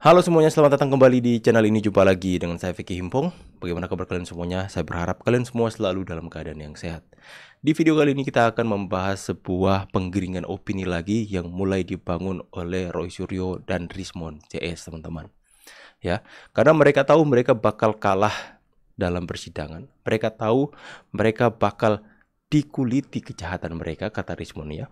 Halo semuanya, selamat datang kembali di channel ini. Jumpa lagi dengan saya Vicky Himpong. Bagaimana kabar kalian semuanya? Saya berharap kalian semua selalu dalam keadaan yang sehat. Di video kali ini kita akan membahas sebuah penggiringan opini lagi yang mulai dibangun oleh Roy Suryo dan Rismond CS, teman-teman. Ya, karena mereka tahu mereka bakal kalah dalam persidangan. Mereka tahu mereka bakal dikuliti kejahatan mereka, kata Rismond ya.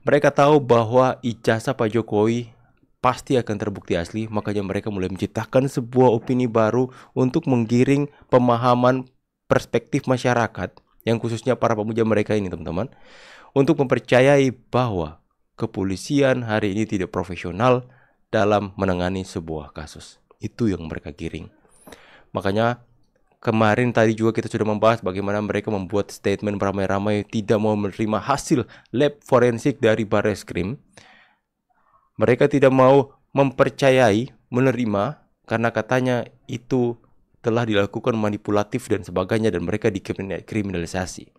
Mereka tahu bahwa ijazah Pak Jokowi pasti akan terbukti asli, makanya mereka mulai menciptakan sebuah opini baru untuk menggiring pemahaman perspektif masyarakat, yang khususnya para pemuja mereka ini, teman-teman, untuk mempercayai bahwa kepolisian hari ini tidak profesional dalam menangani sebuah kasus. Itu yang mereka giring. Makanya kemarin tadi juga kita sudah membahas bagaimana mereka membuat statement beramai-ramai tidak mau menerima hasil lab forensik dari Barreskrim. Mereka tidak mau mempercayai, menerima, karena katanya itu telah dilakukan manipulatif dan sebagainya, dan mereka dikriminalisasi.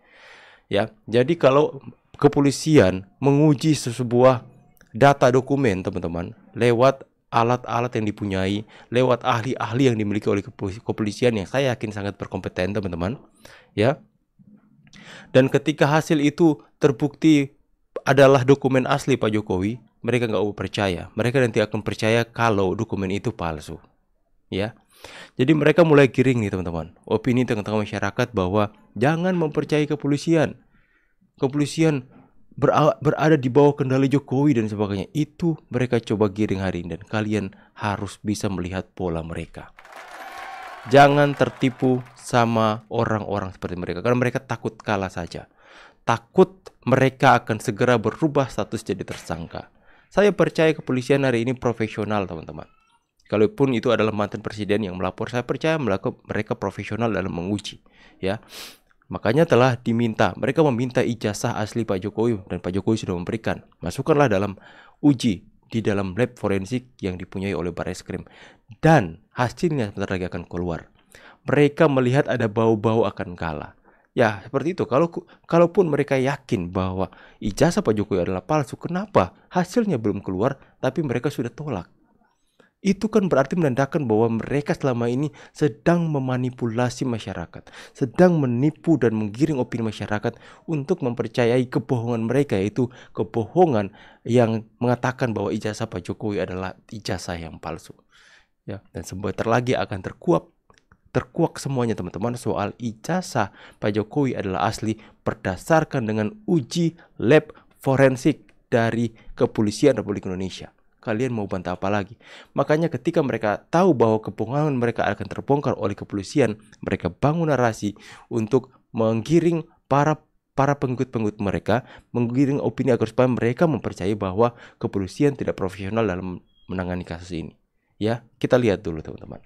Ya, jadi kalau kepolisian menguji sebuah data dokumen, teman-teman, lewat alat-alat yang dipunyai, lewat ahli-ahli yang dimiliki oleh kepolisian yang saya yakin sangat berkompeten, teman-teman, ya. Dan ketika hasil itu terbukti adalah dokumen asli Pak Jokowi, mereka nggak mau percaya. Mereka nanti akan percaya kalau dokumen itu palsu, ya. Jadi mereka mulai giring nih, teman-teman, opini tengah-tengah masyarakat bahwa jangan mempercayai kepolisian. Kepolisian berada di bawah kendali Jokowi dan sebagainya. Itu mereka coba giring hari ini, dan kalian harus bisa melihat pola mereka. Jangan tertipu sama orang-orang seperti mereka, karena mereka takut kalah saja. Takut mereka akan segera berubah status jadi tersangka. Saya percaya kepolisian hari ini profesional, teman-teman. Kalaupun itu adalah mantan presiden yang melapor, saya percaya mereka profesional dalam menguji, ya. Makanya telah diminta, mereka meminta ijazah asli Pak Jokowi, dan Pak Jokowi sudah memberikan. Masukkanlah dalam uji di dalam lab forensik yang dipunyai oleh Barreskrim, dan hasilnya sebentar lagi akan keluar. Mereka melihat ada bau-bau akan kalah. Ya, seperti itu. Kalaupun mereka yakin bahwa ijazah Pak Jokowi adalah palsu, kenapa hasilnya belum keluar tapi mereka sudah tolak? Itu kan berarti menandakan bahwa mereka selama ini sedang memanipulasi masyarakat, sedang menipu dan menggiring opini masyarakat untuk mempercayai kebohongan mereka, yaitu kebohongan yang mengatakan bahwa ijazah Pak Jokowi adalah ijazah yang palsu. Ya, dan sebentar lagi akan terkuak semuanya, teman-teman, soal ijazah Pak Jokowi adalah asli berdasarkan dengan uji lab forensik dari Kepolisian Republik Indonesia. Kalian mau bantah apa lagi? Makanya ketika mereka tahu bahwa kebohongan mereka akan terbongkar oleh kepolisian, mereka bangun narasi untuk menggiring para pengikut-pengikut mereka, menggiring opini agar supaya mereka mempercayai bahwa kepolisian tidak profesional dalam menangani kasus ini. Ya, kita lihat dulu, teman-teman.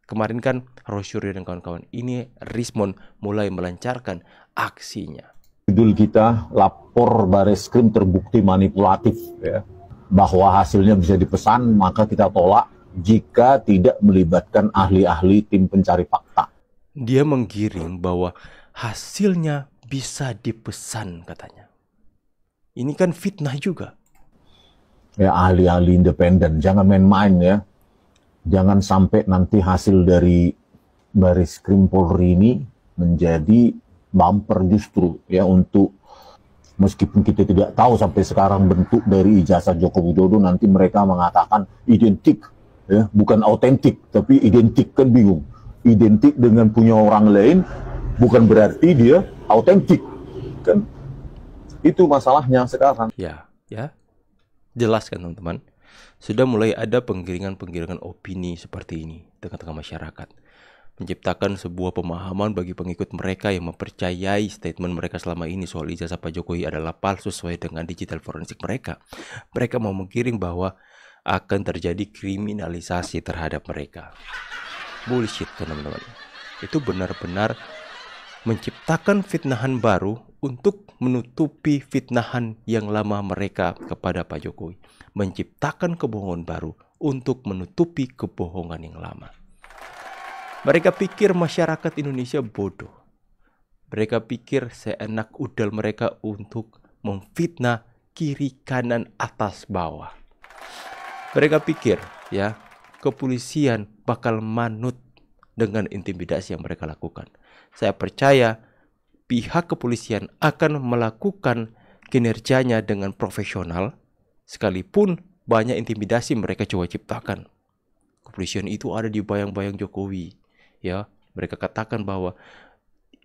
Kemarin kan Roy Suryo dan kawan-kawan ini, Rismond mulai melancarkan aksinya. Judul kita, lapor Barreskrim terbukti manipulatif, ya. Bahwa hasilnya bisa dipesan, maka kita tolak jika tidak melibatkan ahli-ahli tim pencari fakta. Dia menggiring bahwa hasilnya bisa dipesan, katanya. Ini kan fitnah juga. Ya, ahli-ahli independen, jangan main-main ya. Jangan sampai nanti hasil dari Barreskrim Polri ini menjadi bumper justru ya, untuk meskipun kita tidak tahu sampai sekarang bentuk dari ijazah Joko Widodo, nanti mereka mengatakan identik ya, bukan autentik tapi identik, kan bingung. Identik dengan punya orang lain bukan berarti dia autentik, kan itu masalahnya sekarang. Ya, jelas kan, teman-teman. Sudah mulai ada penggiringan opini seperti ini di tengah-tengah masyarakat, menciptakan sebuah pemahaman bagi pengikut mereka yang mempercayai statement mereka selama ini soal ijazah Pak Jokowi adalah palsu sesuai dengan digital forensik mereka. Mereka mau menggiring bahwa akan terjadi kriminalisasi terhadap mereka. Bullshit kan, teman-teman. Itu benar-benar menciptakan fitnahan baru untuk menutupi fitnahan yang lama mereka kepada Pak Jokowi. Menciptakan kebohongan baru untuk menutupi kebohongan yang lama. Mereka pikir masyarakat Indonesia bodoh. Mereka pikir seenak udal mereka untuk memfitnah kiri, kanan, atas, bawah. Mereka pikir ya, kepolisian bakal manut dengan intimidasi yang mereka lakukan. Saya percaya pihak kepolisian akan melakukan kinerjanya dengan profesional, sekalipun banyak intimidasi mereka coba ciptakan. Kepolisian itu ada di bayang-bayang Jokowi, ya. Mereka katakan bahwa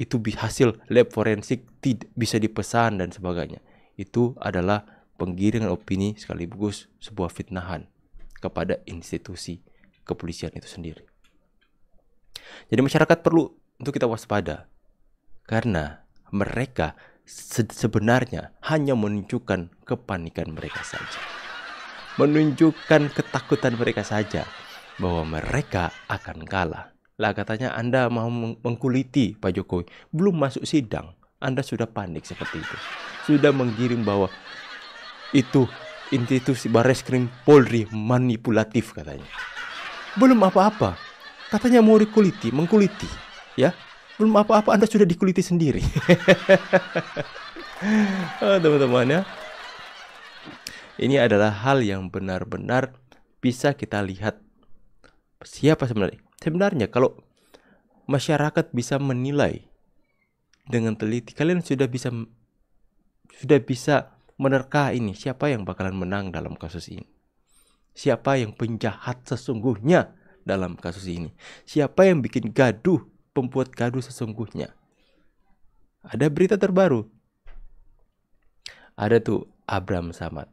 itu hasil lab forensik, tidak bisa dipesan dan sebagainya. Itu adalah penggiringan opini sekaligus sebuah fitnahan kepada institusi kepolisian itu sendiri. Jadi masyarakat perlu untuk kita waspada, karena mereka sebenarnya hanya menunjukkan kepanikan mereka saja, menunjukkan ketakutan mereka saja bahwa mereka akan kalah. Lah katanya Anda mau mengkuliti Pak Jokowi, belum masuk sidang Anda sudah panik seperti itu, sudah menggiring bahwa itu institusi Barreskrim Polri manipulatif katanya. Belum apa-apa, katanya mau mengkuliti, ya. Belum apa-apa Anda sudah dikuliti sendiri. Teman-teman ya, ini adalah hal yang benar-benar bisa kita lihat siapa sebenarnya. Sebenarnya kalau masyarakat bisa menilai dengan teliti, kalian sudah bisa menerka ini siapa yang bakalan menang dalam kasus ini. Siapa yang penjahat sesungguhnya dalam kasus ini. Siapa yang bikin gaduh, pembuat gaduh sesungguhnya. Ada berita terbaru. Ada tuh Abraham Samad.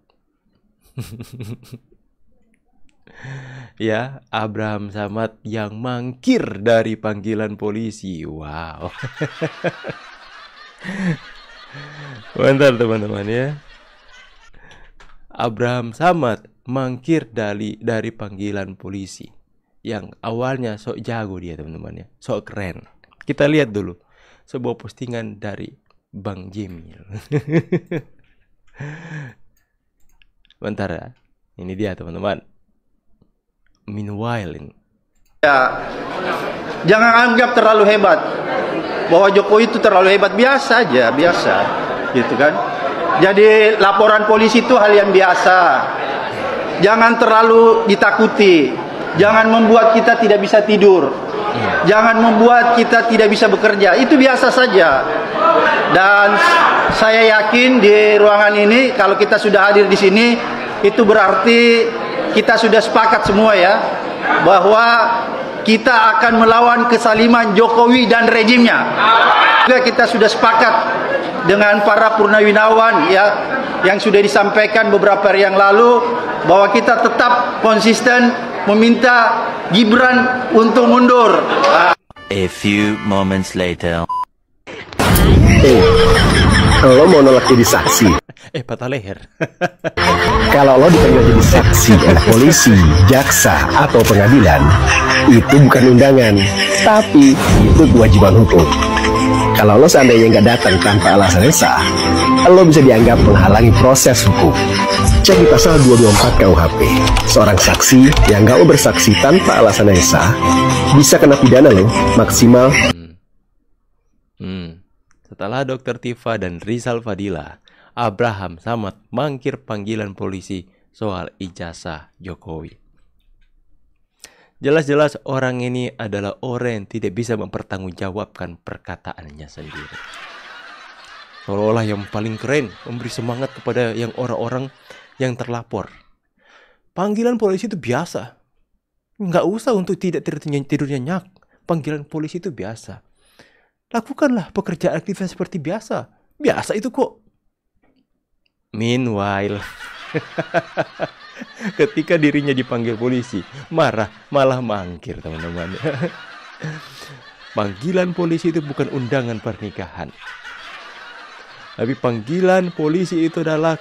Ya, Abraham Samad yang mangkir dari panggilan polisi. Wow. Bentar teman-teman ya. Abraham Samad mangkir dari panggilan polisi. Yang awalnya sok jago dia teman-teman ya, sok keren. Kita lihat dulu sebuah postingan dari Bang Jemil. Bentar ya. Ini dia teman-teman. Meanwhile ini. Ya, jangan anggap terlalu hebat bahwa Jokowi itu terlalu hebat, biasa aja, biasa, gitu kan. Jadi laporan polisi itu hal yang biasa. Jangan terlalu ditakuti. Jangan membuat kita tidak bisa tidur. Jangan membuat kita tidak bisa bekerja. Itu biasa saja. Dan saya yakin di ruangan ini kalau kita sudah hadir di sini, itu berarti kita sudah sepakat semua ya, bahwa kita akan melawan kesaliman Jokowi dan rejimnya. Juga kita sudah sepakat dengan para purnawirawan ya, yang sudah disampaikan beberapa hari yang lalu, bahwa kita tetap konsisten meminta Gibran untuk mundur. A few moments later. Lo mau nolak jadi saksi? Patah leher. Kalau lo dipanggil jadi saksi oleh polisi, jaksa, atau pengadilan, itu bukan undangan, tapi itu kewajiban hukum. Kalau lo seandainya nggak datang tanpa alasan yang sah, lo bisa dianggap menghalangi proses hukum. Cek di pasal 224 KUHP, seorang saksi yang nggak mau bersaksi tanpa alasan yang sah bisa kena pidana lo maksimal. Setelah Dr. Tifa dan Rizal Fadila, Abraham Samad mangkir panggilan polisi soal ijazah Jokowi. Jelas-jelas orang ini adalah orang yang tidak bisa mempertanggungjawabkan perkataannya sendiri. Seolah-olah yang paling keren, memberi semangat kepada yang orang-orang yang terlapor. Panggilan polisi itu biasa. Nggak usah untuk tidak tidur nyenyak. Panggilan polisi itu biasa. Lakukanlah pekerjaan aktivitas seperti biasa. Biasa itu kok. Meanwhile, ketika dirinya dipanggil polisi, malah mangkir teman-teman. Panggilan polisi itu bukan undangan pernikahan. Tapi panggilan polisi itu adalah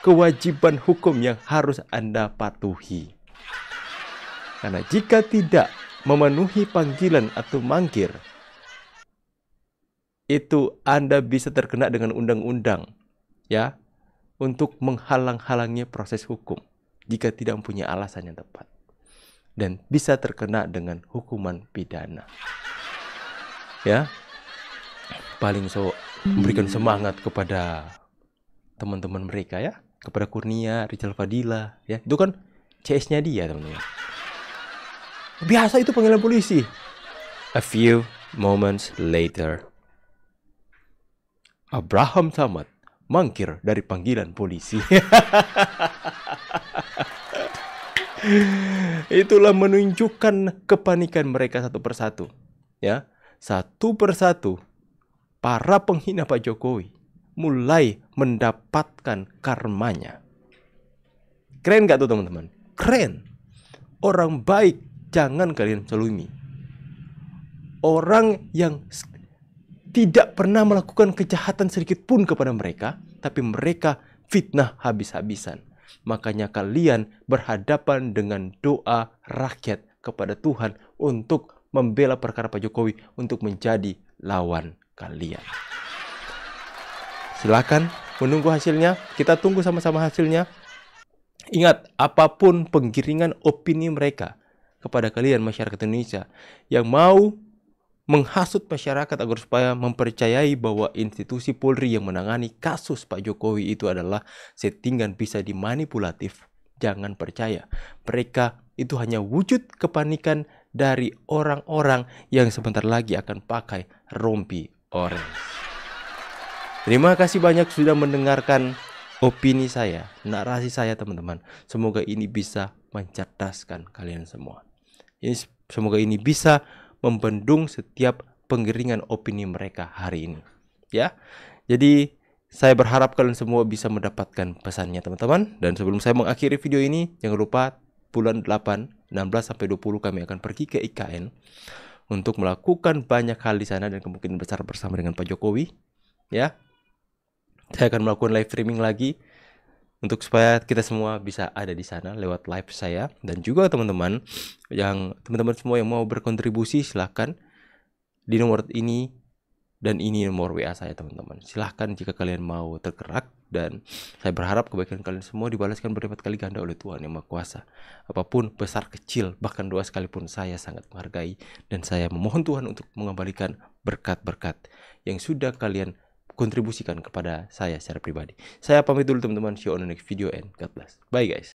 kewajiban hukum yang harus Anda patuhi. Karena jika tidak memenuhi panggilan atau mangkir, itu Anda bisa terkena dengan undang-undang, ya, untuk menghalang-halangi proses hukum jika tidak mempunyai alasan yang tepat, dan bisa terkena dengan hukuman pidana. Ya, paling memberikan semangat kepada teman-teman mereka ya, kepada Kurnia, Rizal Fadila, ya, itu kan CS-nya dia teman-teman. Biasa itu panggilan polisi. A few moments later, Abraham Samad mangkir dari panggilan polisi. Itulah menunjukkan kepanikan mereka satu persatu. Ya, satu persatu para penghina Pak Jokowi mulai mendapatkan karmanya. Keren gak tuh teman-teman? Keren. Orang baik jangan kalian celumi. Orang yang tidak pernah melakukan kejahatan sedikit pun kepada mereka, tapi mereka fitnah habis-habisan. Makanya kalian berhadapan dengan doa rakyat kepada Tuhan untuk membela perkara Pak Jokowi untuk menjadi lawan kalian. Silakan menunggu hasilnya. Kita tunggu sama-sama hasilnya. Ingat, apapun penggiringan opini mereka kepada kalian masyarakat Indonesia yang mau menghasut masyarakat agar supaya mempercayai bahwa institusi Polri yang menangani kasus Pak Jokowi itu adalah settingan bisa dimanipulatif, jangan percaya. Mereka itu hanya wujud kepanikan dari orang-orang yang sebentar lagi akan pakai rompi orange. Terima kasih banyak sudah mendengarkan opini saya, narasi saya teman-teman. Semoga ini bisa mencerdaskan kalian semua. Semoga ini bisa membendung setiap penggiringan opini mereka hari ini. Ya, jadi saya berharap kalian semua bisa mendapatkan pesannya teman-teman. Dan sebelum saya mengakhiri video ini, jangan lupa bulan 8, 16-20 kami akan pergi ke IKN untuk melakukan banyak hal di sana dan kemungkinan besar bersama dengan Pak Jokowi. Ya, saya akan melakukan live streaming lagi untuk supaya kita semua bisa ada di sana lewat live saya. Dan juga teman-teman semua yang mau berkontribusi, silahkan di nomor ini dan ini nomor WA saya teman-teman. Silahkan jika kalian mau tergerak, dan saya berharap kebaikan kalian semua dibalaskan berlipat kali ganda oleh Tuhan Yang Maha Kuasa. Apapun besar kecil, bahkan doa sekalipun, saya sangat menghargai dan saya memohon Tuhan untuk mengembalikan berkat-berkat yang sudah kalian kontribusikan kepada saya secara pribadi. Saya pamit dulu teman-teman. See you on the next video and God bless. Bye guys.